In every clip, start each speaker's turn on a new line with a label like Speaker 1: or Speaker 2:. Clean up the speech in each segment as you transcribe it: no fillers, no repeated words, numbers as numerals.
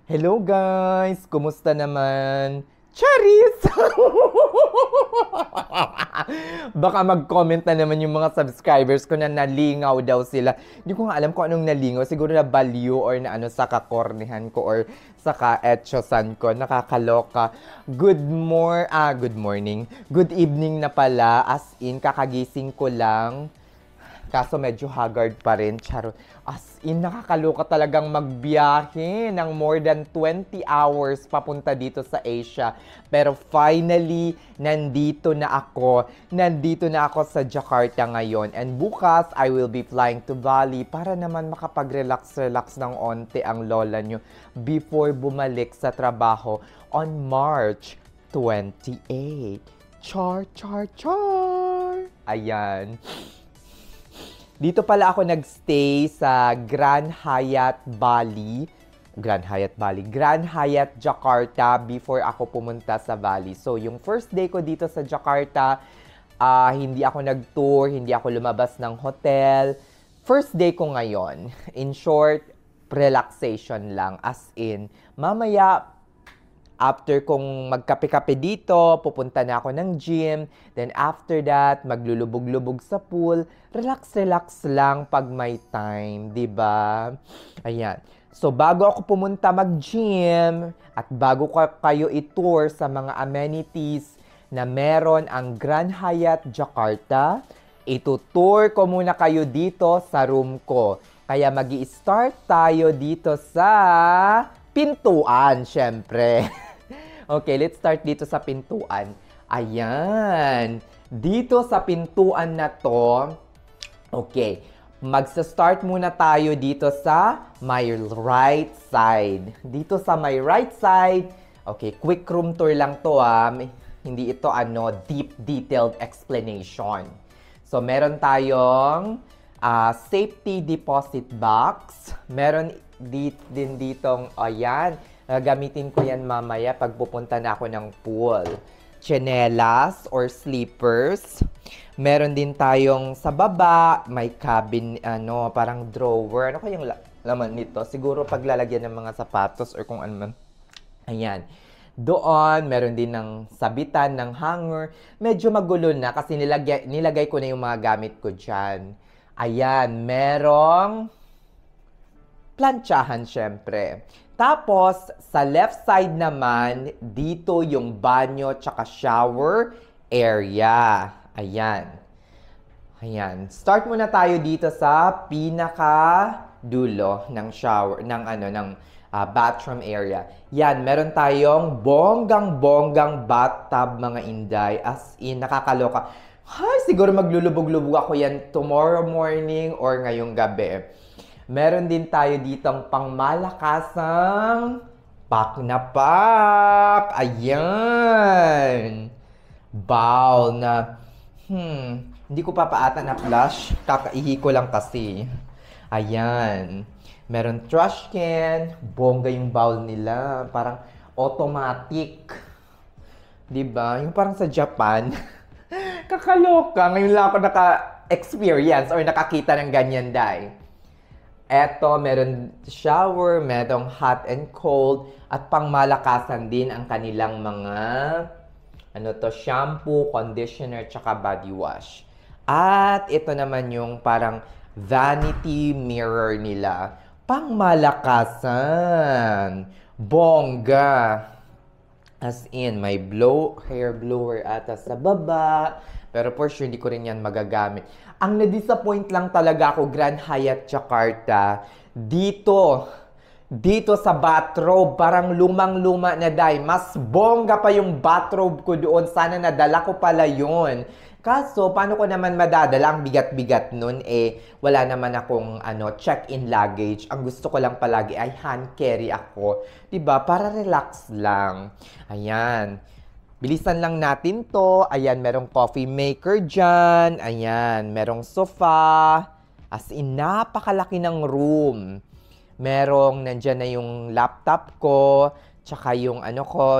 Speaker 1: Hello guys! Kumusta naman? Charis! Baka mag-comment na naman yung mga subscribers ko na nalingaw daw sila. Hindi ko nga alam kung anong nalingaw. Siguro na value or na ano sa kakornihan ko or sa ka-etchosan ko. Nakakaloka. Good morning. Good evening na pala. As in, kakagising ko lang. Kaso medyo haggard pa rin. Charot. As in, nakakaloka talagang magbiyahe ng more than 20 hours papunta dito sa Asia. Pero finally, nandito na ako. Nandito na ako sa Jakarta ngayon. And bukas, I will be flying to Bali para naman makapag-relax-relax ng onte ang lola nyo before bumalik sa trabaho on March 28. Char, char, char! Ayan. Dito pala ako nagstay sa Grand Hyatt Bali. Grand Hyatt Jakarta before ako pumunta sa Bali. So, yung first day ko dito sa Jakarta, hindi ako nag-tour, hindi ako lumabas ng hotel. First day ko ngayon. In short, relaxation lang. As in, mamaya, after kong magkape-kape dito, pupunta na ako ng gym. Then after that, maglulubog-lubog sa pool. Relax-relax lang pag may time, 'di ba? Ayan. So bago ako pumunta mag-gym at bago ko kayo i-tour sa mga amenities na meron ang Grand Hyatt Jakarta, itutour ko muna kayo dito sa room ko. Kaya magi-start tayo dito sa pintuan, syempre. Okay, let's start dito sa pintuan. Ayan. Dito sa pintuan na to, okay, magsa-start muna tayo dito sa my right side. Dito sa my right side, okay, quick room tour lang to Hindi ito deep detailed explanation. So, meron tayong safety deposit box. Meron din ditong, ayan, gamitin ko yan mamaya pag pupunta na ako ng pool. Tsinelas or slippers. Meron din tayong sa baba, may cabin, parang drawer. Ano kayang laman nito? Siguro paglalagyan ng mga sapatos or kung ano man. Ayan. Doon, meron din ng sabitan, ng hanger. Medyo magulo na kasi nilagay ko na yung mga gamit ko dyan. Ayan, merong plantsahan syempre. Tapos, sa left side naman, dito yung banyo tsaka shower area. Ayan. Ayan. Start muna tayo dito sa pinaka dulo ng shower, ng bathroom area. Yan, meron tayong bonggang-bonggang bathtub, mga inday. As in, nakakaloka. Hay, siguro maglulubog-lubog ako yan tomorrow morning or ngayong gabi. Meron din tayo ditong pangmalakasang pak na pak. Ayan. Bowl na, hindi ko pa paata na flush. Kakaihi ko lang kasi. Ayan. Meron trash can. Bongga yung bowl nila. Parang automatic. Diba? Yung parang sa Japan. Kakaloka. Ngayon lang ako naka-experience or nakakita ng ganyan, day. Eto, meron shower, merong hot and cold, at pangmalakasan din ang kanilang mga shampoo, conditioner, tsaka body wash. At ito naman yung parang vanity mirror nila. Pangmalakasan. Bongga. As in, may hair blower ata sa baba. Pero for sure, hindi ko rin yan magagamit. Ang na-disappoint lang talaga ako, Grand Hyatt Jakarta, dito sa bathrobe, parang lumang-luma na, day. Mas bongga pa yung bathrobe ko doon. Sana nadala ko pala yun. Kaso, paano ko naman madadala? Ang bigat-bigat nun, wala naman akong check-in luggage. Ang gusto ko lang palagi ay hand carry ako. Diba? Para relax lang. Ayan. Bilisan lang natin to. Ayan, merong coffee maker dyan. Ayan, merong sofa. As in, napakalaki ng room. Nandyan na yung laptop ko. Tsaka yung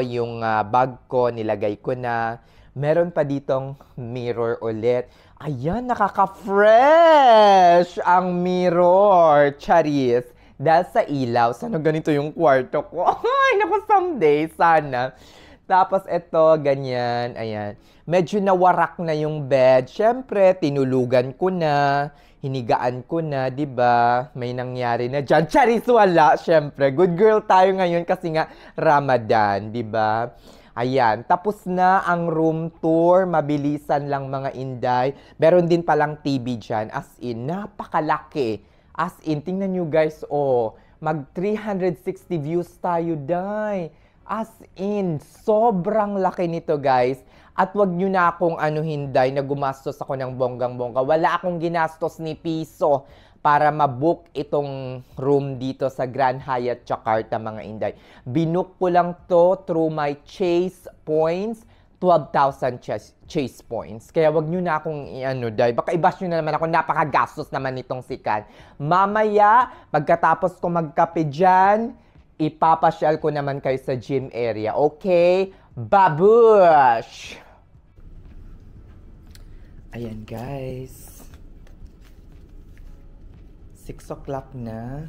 Speaker 1: yung bag ko, nilagay ko na. Meron pa ditong mirror ulit. Ayan, nakaka-fresh ang mirror. Charis. Dahil sa ilaw, sana ganito yung kwarto ko. Ay, naku, someday, sana. Tapos ito, ganyan, ayan. Medyo nawarak na yung bed. Siyempre, tinulugan ko na, hinigaan ko na, 'di ba? May nangyari na diyan. Charis, wala, siyempre. Good girl tayo ngayon kasi nga Ramadan, 'di ba? Ayan, tapos na ang room tour. Mabilisan lang mga inday. Meron din palang TV dyan. As in, napakalaki. As in, tingnan nyo guys, oh. Mag 360 views tayo, day. As in, sobrang laki nito guys. At wag nyo na akong hinday na gumastos ako ng bonggang-bongga. Wala akong ginastos ni piso para mabook itong room dito sa Grand Hyatt Jakarta, mga inday. Binook ko lang to through my Chase points, 12,000 Chase points. Kaya wag nyo na akong dahil baka i-bash nyo na naman ako, napakagastos naman itong sikan. Mamaya, pagkatapos ko magkape dyan, ipapasyal ko naman kayo sa gym area. Okay? Babush! Ayan guys. 6 o'clock na.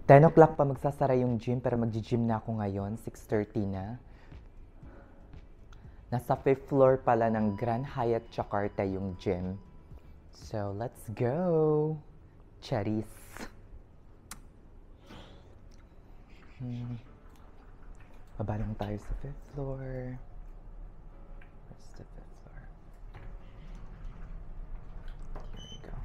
Speaker 1: 10 o'clock pa magsasara yung gym, pero magji-gym na ako ngayon. 6:30 na. Nasa 5th floor pala ng Grand Hyatt Jakarta yung gym. So, let's go! Charis! Baba lang tayo sa 5th floor. Where's the 5th floor? Here we go.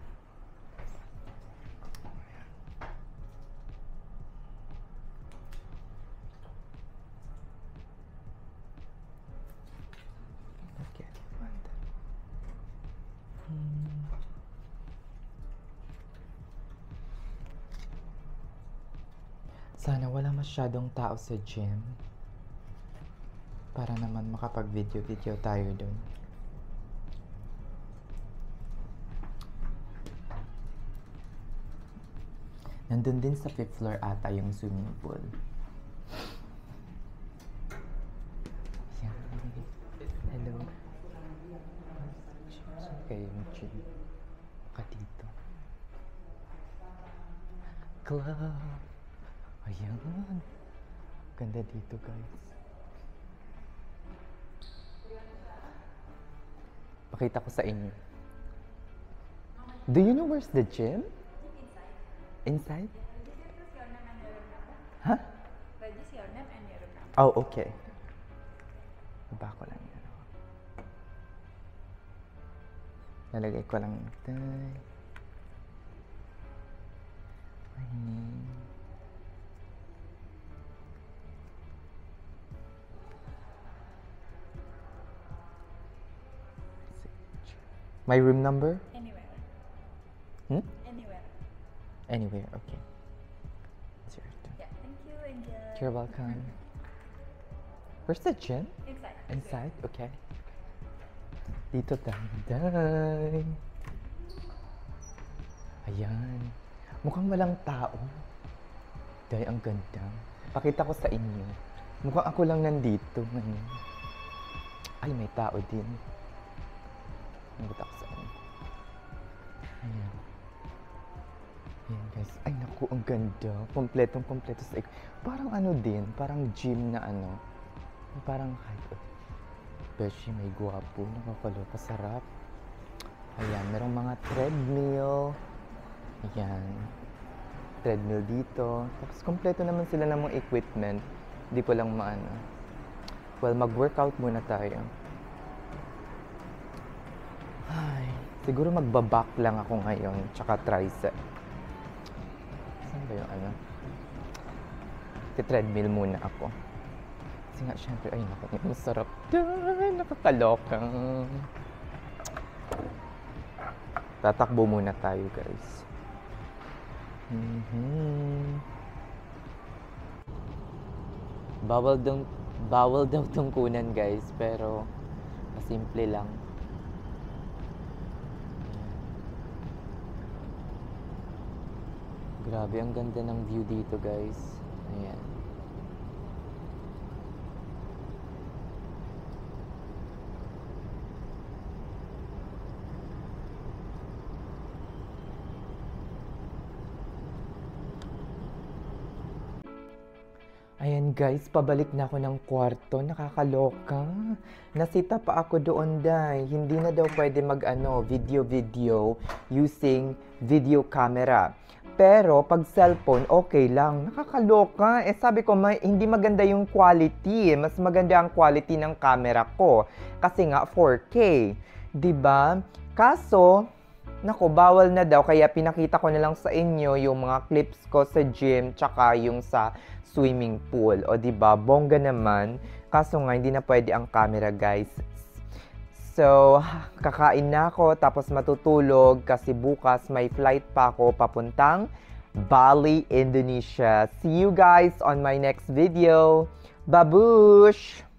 Speaker 1: Okay. Sana wala masyadong tao sa gym. Para naman makapag-video tayo dun. Nandun din sa 5th floor ata yung swimming pool. Yan. Hello. Okay, yung gym. Baka dito. Club. Ayan. Ganda dito, guys. Pakita ko sa inyo. Do you know where's the gym? Inside? Huh? Oh, okay. Baba ko lang yan. Nalagay ko lang ito. Ayan. My room number?
Speaker 2: Anywhere. Anywhere.
Speaker 1: Anywhere, okay. It's yours too.
Speaker 2: Yeah, thank you, Angel.
Speaker 1: You're welcome. Where's the gym?
Speaker 2: Inside.
Speaker 1: Inside? Okay. Dito tayo, day. Ayan. Mukhang walang tao. Day, ang ganda. Pakita ko sa inyo. Mukhang ako lang nandito ngayon. Ay, may tao din. Nakita ko sa inyo. Ayan. Ayan guys. Ay naku, ang ganda. Kompletong-kompleto sa parang din. Parang gym na Parang height. Beshi, may guwapo. Nakakaloka, sarap. Ayan, merong mga treadmill. Ayan. Treadmill dito. Tapos kompleto naman sila ng mga equipment. Hindi ko lang Well, mag-workout muna tayo. Ay, siguro magbaback lang ako ngayon, tsaka tricep. Saan ba yung Treadmill muna ako. Kasi nga, syempre, ay naku, masarap. Ay, nakakaloka. Tatakbo muna tayo, guys. Bawal daw tungkunan, guys, pero simple lang. Grabe, ang ganda ng view dito, guys. Ayan. Ayan guys, pabalik na ako ng kwarto. Nakakaloka. Nasita pa ako doon, day. Hindi na daw pwede video-video using video camera. Pero pag cellphone, okay lang. Nakakaloka. Sabi ko, hindi maganda yung quality. Mas maganda ang quality ng camera ko. Kasi nga 4K. 'Di ba? Kaso, naku, bawal na daw. Kaya pinakita ko na lang sa inyo yung mga clips ko sa gym tsaka yung sa swimming pool. O 'di ba? Bongga naman. Kaso nga, hindi na pwede ang camera, guys. So, kakain na ako tapos matutulog kasi bukas may flight pa ako papuntang Bali, Indonesia. See you guys on my next video. Babush!